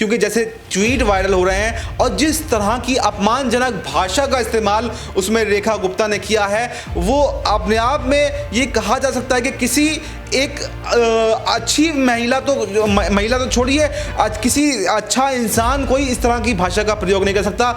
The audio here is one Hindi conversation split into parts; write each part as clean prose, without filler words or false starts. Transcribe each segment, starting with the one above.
क्योंकि जैसे ट्वीट वायरल हो रहे हैं और जिस तरह की अपमानजनक भाषा का इस्तेमाल उसमें रेखा गुप्ता ने किया है, वो अपने आप में ये कहा जा सकता है कि किसी एक अच्छी महिला तो छोड़िए, आज किसी अच्छा इंसान कोई इस तरह की भाषा का प्रयोग नहीं कर सकता।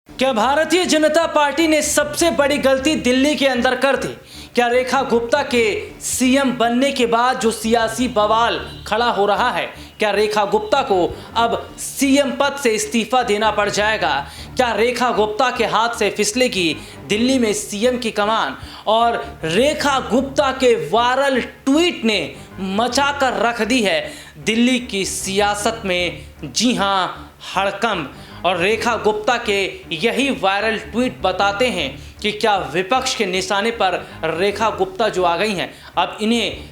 क्या भारतीय जनता पार्टी ने सबसे बड़ी गलती दिल्ली के अंदर कर दी? क्या रेखा गुप्ता के सीएम बनने के बाद जो सियासी बवाल खड़ा हो रहा है, क्या रेखा गुप्ता को अब सीएम पद से इस्तीफा देना पड़ जाएगा? क्या रेखा गुप्ता के हाथ से फिसलेगी दिल्ली में सीएम की कमान? और रेखा गुप्ता के वायरल ट्वीट ने मचाकर रख दी है दिल्ली की सियासत में, जी हां, हड़कंप। और रेखा गुप्ता के यही वायरल ट्वीट बताते हैं कि क्या विपक्ष के निशाने पर रेखा गुप्ता जो आ गई हैं, अब इन्हें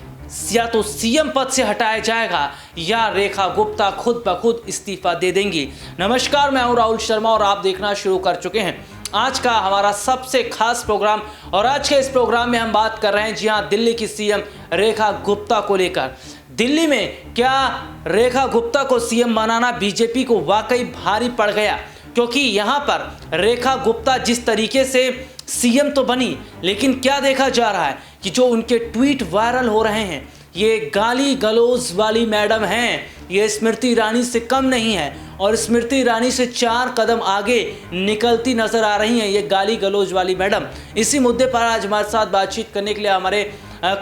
या तो सीएम पद से हटाया जाएगा या रेखा गुप्ता खुद ब खुद इस्तीफा दे देंगी। नमस्कार, मैं हूं राहुल शर्मा और आप देखना शुरू कर चुके हैं आज का हमारा सबसे खास प्रोग्राम। और आज के इस प्रोग्राम में हम बात कर रहे हैं, जी हां, दिल्ली की सीएम रेखा गुप्ता को लेकर। दिल्ली में क्या रेखा गुप्ता को सीएम बनाना बीजेपी को वाकई भारी पड़ गया? क्योंकि यहां पर रेखा गुप्ता जिस तरीके से सीएम तो बनी, लेकिन क्या देखा जा रहा है कि जो उनके ट्वीट वायरल हो रहे हैं, ये गाली गलौज वाली मैडम हैं, ये स्मृति ईरानी से कम नहीं है और स्मृति ईरानी से 4 कदम आगे निकलती नजर आ रही हैं ये गाली गलौज वाली मैडम। इसी मुद्दे पर आज हमारे साथ बातचीत करने के लिए हमारे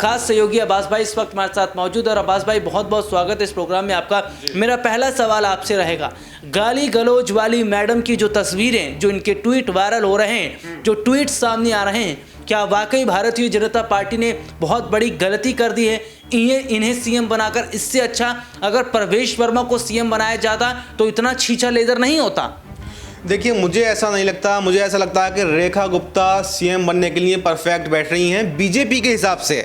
खास सहयोगी अब्बास भाई इस वक्त हमारे साथ मौजूद है। और अब्बास भाई, बहुत बहुत स्वागत है इस प्रोग्राम में आपका। मेरा पहला सवाल आपसे रहेगा, गाली गलौज वाली मैडम की जो तस्वीरें, जो इनके ट्वीट वायरल हो रहे हैं, जो ट्वीट सामने आ रहे हैं, क्या वाकई भारतीय जनता पार्टी ने बहुत बड़ी गलती कर दी है इन्हें सीएम बनाकर? इससे अच्छा अगर प्रवेश वर्मा को सीएम बनाया जाता तो इतना छीछा लेजर नहीं होता। देखिए, मुझे ऐसा नहीं लगता। मुझे ऐसा लगता है कि रेखा गुप्ता सीएम बनने के लिए परफेक्ट बैठ रही हैं बीजेपी के हिसाब से।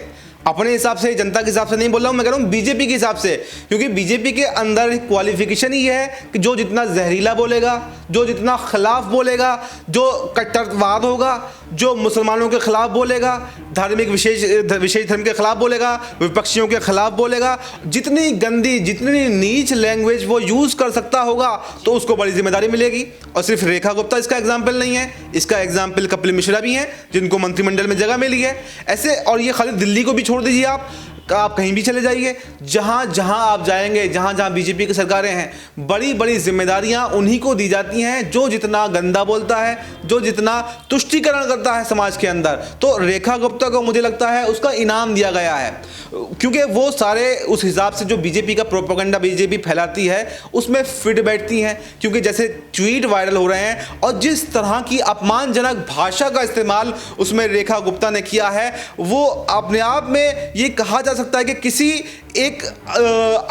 अपने हिसाब से, जनता के हिसाब से नहीं बोल रहा हूँ, मैं कह रहा हूँ बीजेपी के हिसाब से। क्योंकि बीजेपी के अंदर क्वालिफिकेशन ही है कि जो जितना जहरीला बोलेगा, जो जितना खिलाफ बोलेगा, जो कट्टरवाद होगा, जो मुसलमानों के खिलाफ बोलेगा, धार्मिक विशेष धर्म के खिलाफ बोलेगा, विपक्षियों के खिलाफ बोलेगा, जितनी गंदी, जितनी नीच लैंग्वेज वो यूज़ कर सकता होगा तो उसको बड़ी जिम्मेदारी मिलेगी। और सिर्फ रेखा गुप्ता इसका एग्जाम्पल नहीं है, इसका एग्जाम्पल कपिल मिश्रा भी हैं, जिनको मंत्रिमंडल में जगह मिली है। ऐसे, और ये खाली दिल्ली को भी छोड़ दीजिए, आप कहीं भी चले जाइए, जहां जहां आप जाएंगे, जहां जहां बीजेपी की सरकारें हैं, बड़ी बड़ी जिम्मेदारियां उन्हीं को दी जाती हैं जो जितना गंदा बोलता है, जो जितना तुष्टीकरण करता है समाज के अंदर। तो रेखा गुप्ता को मुझे लगता है उसका इनाम दिया गया है, क्योंकि वो सारे उस हिसाब से जो बीजेपी का प्रोपेगेंडा बीजेपी फैलाती है उसमें फिट बैठती हैं। क्योंकि जैसे ट्वीट वायरल हो रहे हैं और जिस तरह की अपमानजनक भाषा का इस्तेमाल उसमें रेखा गुप्ता ने किया है, वो अपने आप में ये कहा जा सकता है कि किसी एक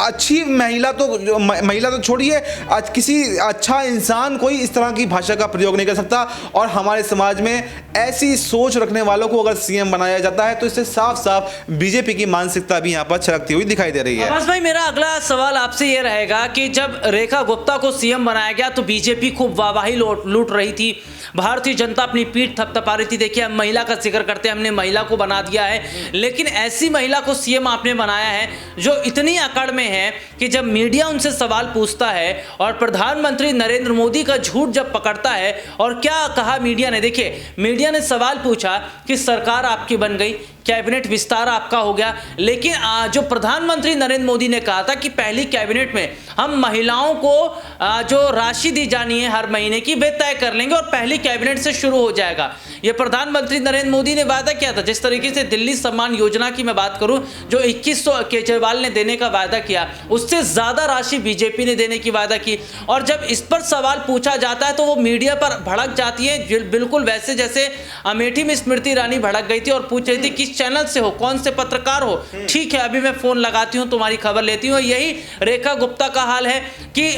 अच्छी महिला तो छोड़िए, आज किसी अच्छा इंसान कोई इस तरह की भाषा का प्रयोग नहीं कर सकता। और हमारे समाज में ऐसी सोच रखने वालों को अगर सीएम बनाया जाता है तो इससे साफ साफ बीजेपी की मानसिकता भी यहाँ पर छलकती हुई दिखाई दे रही है। अब्बास भाई, मेरा अगला सवाल आपसे ये रहेगा कि जब रेखा गुप्ता को सीएम बनाया गया तो बीजेपी खूब वाहवाही लूट रही थी, भारतीय जनता अपनी पीठ थपथपा रही थी। देखिए, हम महिला का जिक्र करते हैं, हमने महिला को बना दिया है, लेकिन ऐसी महिला को सीएम आपने बनाया है जो इतनी अकड़ में है कि जब मीडिया उनसे सवाल पूछता है और प्रधानमंत्री नरेंद्र मोदी का झूठ जब पकड़ता है, और क्या कहा मीडिया ने? देखिए, मीडिया ने सवाल पूछा कि सरकार आपकी बन गई, कैबिनेट विस्तार आपका हो गया, लेकिन जो प्रधानमंत्री नरेंद्र मोदी ने कहा था कि पहली कैबिनेट में हम महिलाओं को जो राशि दी जानी है हर महीने की वे तय कर लेंगे और पहली कैबिनेट से शुरू हो जाएगा। ये प्रधानमंत्री नरेंद्र मोदी ने वादा किया था। जिस तरीके से दिल्ली सम्मान योजना की मैं बात करूं, जो 2100 केजरीवाल ने देने का वादा किया, उससे ज्यादा राशि बीजेपी ने देने की वादा की। और जब इस पर सवाल पूछा जाता है तो वो मीडिया पर भड़क जाती है, बिल्कुल वैसे जैसे अमेठी में स्मृति ईरानी भड़क गई थी और पूछ रही थी किस चैनल से हो, कौन से पत्रकार हो, ठीक है अभी मैं फोन लगाती हूं, तुम्हारी खबर लेती हूं। यही रेखा गुप्ता का हाल है कि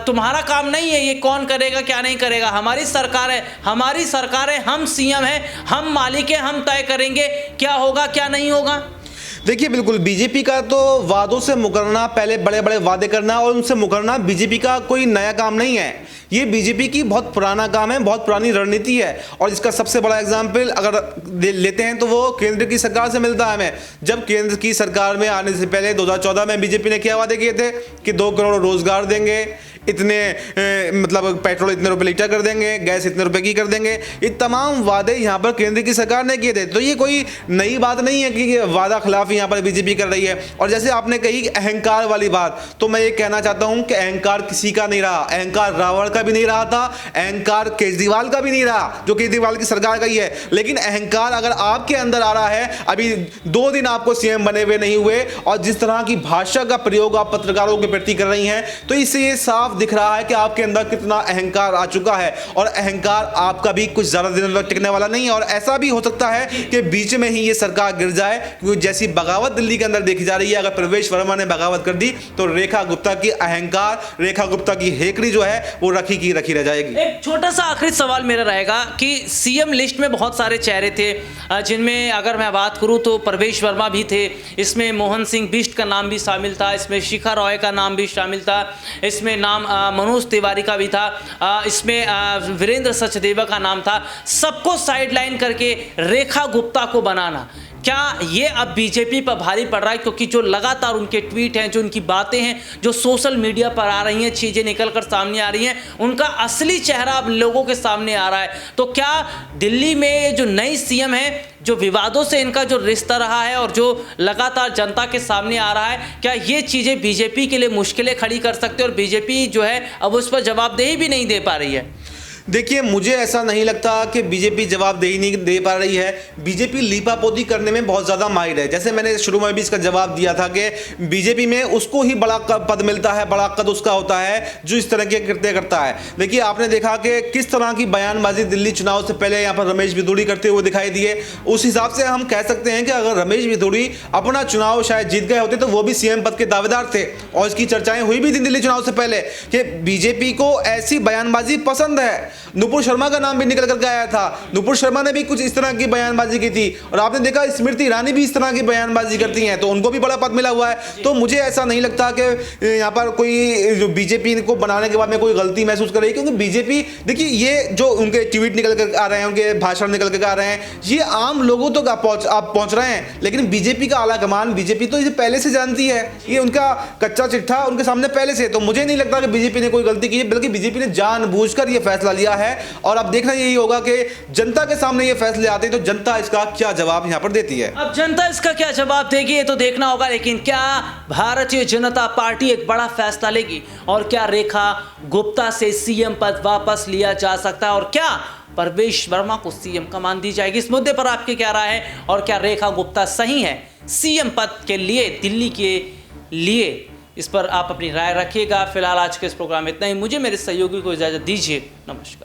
तुम्हारा काम नहीं है ये कौन करेगा क्या नहीं करेगा, हमारी सरकार है, हमारी सरकार है, हम सीएम हैं, हम मालिक हैं, हम तय करेंगे क्या होगा क्या नहीं होगा। देखिए बिल्कुल बीजेपी का तो वादों से मुकरना, पहले बड़े बड़े वादे करना और उनसे मुकरना बीजेपी का कोई नया काम नहीं है। ये बीजेपी की बहुत पुराना काम है, बहुत पुरानी रणनीति है। और इसका सबसे बड़ा एग्जाम्पल अगर लेते हैं तो वो केंद्र की सरकार से मिलता है हमें। जब केंद्र की सरकार में आने से पहले 2014 में बीजेपी ने क्या वादे किए थे कि 2 करोड़ रोजगार देंगे, इतने मतलब पेट्रोल इतने रुपए लीटर कर देंगे, गैस इतने रुपए की कर देंगे। ये तमाम वादे यहाँ पर केंद्र की सरकार ने किए थे। तो ये कोई नई बात नहीं है कि वादा खिलाफ यहाँ पर बीजेपी कर रही है। और जैसे आपने कही अहंकार वाली बात, तो मैं ये कहना चाहता हूँ कि अहंकार किसी का नहीं रहा। अहंकार रावण का भी नहीं रहा था, अहंकार केजरीवाल का भी नहीं रहा, जो केजरीवाल की सरकार का ही है। लेकिन अहंकार अगर आपके अंदर आ रहा है, अभी 2 दिन आपको सीएम बने हुए नहीं हुए और जिस तरह की भाषा का प्रयोग आप पत्रकारों के प्रति कर रही हैं, तो इससे ये साफ दिख रहा है कि आपके अंदर कितना अहंकार आ चुका है। और अहंकार आपका भी कुछ ज्यादा दिनों तक टिकने वाला नहीं है। और ऐसा भी हो सकता है कि बीच में ही ये सरकार गिर जाए, क्योंकि जैसी बगावत दिल्ली के अंदर देखी जा रही है, अगर प्रवेश वर्मा ने बगावत कर दी तो रेखा गुप्ता की अहंकार, रेखा गुप्ता की हेकड़ी जो है वो रखी की रखी रह जाएगी। एक छोटा सा आखिरी सवाल मेरा रहेगा कि सीएम लिस्ट में बहुत सारे चेहरे थे, जिनमें अगर मैं बात करूं तो प्रवेश वर्मा भी थे, इसमें मोहन सिंह बिष्ट का नाम भी शामिल था, इसमें शिखा रॉय का नाम भी शामिल था, इसमें नाम मनोज तिवारी का भी था, इसमें वीरेंद्र सचदेवा का नाम था। सबको साइडलाइन करके रेखा गुप्ता को बनाना, क्या ये अब बीजेपी पर भारी पड़ रहा है? क्योंकि जो लगातार उनके ट्वीट हैं, जो उनकी बातें हैं, जो सोशल मीडिया पर आ रही हैं, चीज़ें निकलकर सामने आ रही हैं, उनका असली चेहरा अब लोगों के सामने आ रहा है। तो क्या दिल्ली में जो नई सीएम है, जो विवादों से इनका जो रिश्ता रहा है और जो लगातार जनता के सामने आ रहा है, क्या ये चीज़ें बीजेपी के लिए मुश्किलें खड़ी कर सकते हैं और बीजेपी जो है अब उस पर जवाबदेही भी नहीं दे पा रही है? देखिए मुझे ऐसा नहीं लगता कि बीजेपी जवाबदेही नहीं दे पा रही है। बीजेपी लीपापोती करने में बहुत ज़्यादा माहिर है। जैसे मैंने शुरू में भी इसका जवाब दिया था कि बीजेपी में उसको ही बड़ा पद मिलता है, बड़ा कद उसका होता है जो इस तरह के कृत्य करता है। देखिए आपने देखा कि किस तरह की बयानबाजी दिल्ली चुनाव से पहले यहाँ पर रमेश भिदोड़ी करते हुए दिखाई दिए। उस हिसाब से हम कह सकते हैं कि अगर रमेश भिदोड़ी अपना चुनाव शायद जीत गए होते तो वो भी सीएम पद के दावेदार थे। और इसकी चर्चाएं हुई भी थी दिल्ली चुनाव से पहले कि बीजेपी को ऐसी बयानबाजी पसंद है। नुपुर शर्मा का नाम भी निकल करके आया था, नुपुर शर्मा ने भी कुछ इस तरह की बयानबाजी की थी। और आपने देखा स्मृति ईरानी भी इस तरह की बयानबाजी करती हैं, तो उनको भी बड़ा पद मिला हुआ है। तो मुझे ऐसा नहीं लगता कि यहाँ पर कोई जो बीजेपी को बनाने के बाद में कोई गलती महसूस कर रही है। क्योंकि बीजेपी देखिए ये जो उनके ट्वीट निकल कर आ रहे हैं, उनके भाषण निकल कर आ रहे हैं, ये आम लोगों तक आप पहुंच रहे हैं। लेकिन बीजेपी का आला कमान, बीजेपी तो इसे पहले से जानती है, ये उनका कच्चा चिट्ठा उनके सामने पहले से। तो मुझे नहीं लगता कि बीजेपी ने कोई गलती की है, बल्कि बीजेपी ने जानबूझकर ये फैसला लिया है। और अब देखना यही होगा कि जनता के सामने ये फैसले आते हैं तो जनता इसका क्या जवाब यहां पर देती है। अब जनता इसका क्या जवाब देगी ये तो देखना होगा। लेकिन क्या भारतीय जनता पार्टी एक बड़ा फैसला लेगी और क्या रेखा गुप्ता से सीएम पद वापस लिया जा सकता है और क्या प्रवेश वर्मा को सीएम कमान दी जाएगी? इस मुद्दे पर आपकी क्या राय है और क्या रेखा गुप्ता सही है सीएम पद के लिए, दिल्ली के लिए? इस पर आप अपनी राय रखिएगा। फिलहाल आज के इस प्रोग्राम में इतना ही। मुझे मेरे सहयोगी को इजाजत दीजिए। नमस्कार।